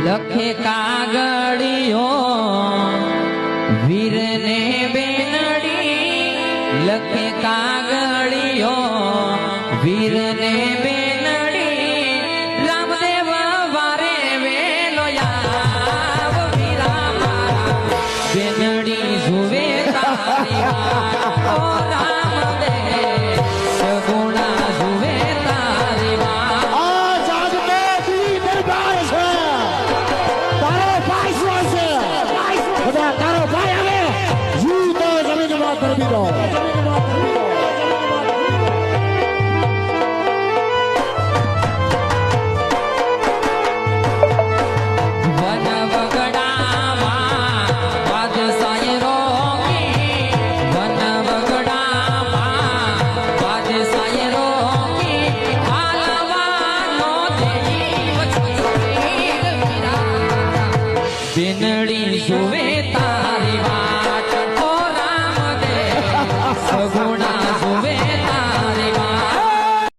લખે કાગળિયો વીરને બેનડી લખે કાગળિયો વીરને બેનડી રામદેવ વારે વેલો યાવ વીરા મારા બેનડી જુએ તારી વાત ઓ રામદેવ સગુણા જુએ તારી વાત આ જાગને દી દરબાર છે તારો ફાઈસો છે ખુદા તારો ભાઈ આવે જીવ તો જમીનમાં કરી દીધો બેનડી સુવે તારી